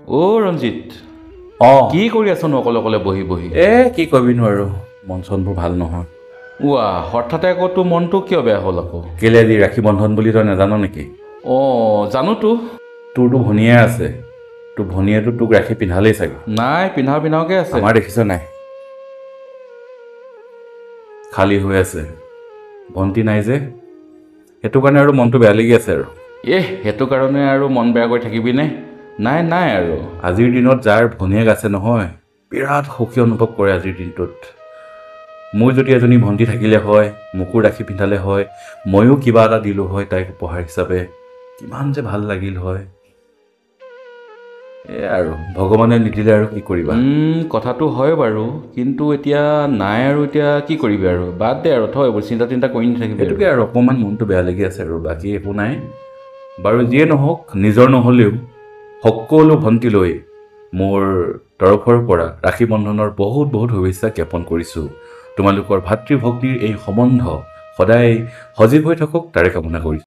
অ ৰঞ্জিত কি কৰি আছনো অকলে অকলে বহি বহি কি কবিনো আৰু মন চনবোৰ ভাল নহয় ওৱা হঠাতে আকৌ তোৰ মনটো কিয় বেয়া হ'ল আকৌ কেলে আজি ৰাখী বন্ধন বুলি তই নাজান নেকি জানোতো তোৰতো ভনীয়ে আছে তোৰ ভনীয়েতো তোক ৰাখী পিন্ধালেই চাগে নাই পিন্ধাওকে আছে আমাৰ দেখিছ নাই খালী হৈ আছে ভণ্টি নাই যে সেইটো কাৰণে আৰু মনটো বেয়া লাগি আছে আৰু সেইটো কাৰণে আৰু মন বেয়া কৰি থাকিবিনে নাই আৰু আজিৰ দিনত যাৰ ভনীয়েক আছে নহয় বিৰাট সুখী অনুভৱ কৰে আজিৰ দিনটোত মোৰ যদি এজনী ভণ্টি থাকিলে হয় মোকো ৰাখি পিন্ধালে হয় ময়ো কিবা এটা দিলোঁ হয় তাইক উপহাৰ হিচাপে কিমান যে ভাল লাগিল হয় আৰু ভগৱানে নিদিলে আৰু কি কৰিবা কথাটো হয় বাৰু কিন্তু এতিয়া নাই আৰু এতিয়া কি কৰিবি আৰু বাদ দে আৰু থৈ এইবোৰ চিন্তা কৰি নাথাকিবি সেইটোকে আৰু অকণমান মনটো বেয়া লাগি আছে আৰু বাকী একো নাই বাৰু যিয়ে নহওক নিজৰ নহ'লেও সকলো ভণ্টিলৈ মোৰ তৰফৰ পৰা ৰাখী বন্ধনৰ বহুত বহুত শুভেচ্ছা জ্ঞাপন কৰিছোঁ তোমালোকৰ ভাতৃ ভগ্নীৰ এই সম্বন্ধ সদায় সজীৱ হৈ থাকক তাৰে কামনা কৰিছোঁ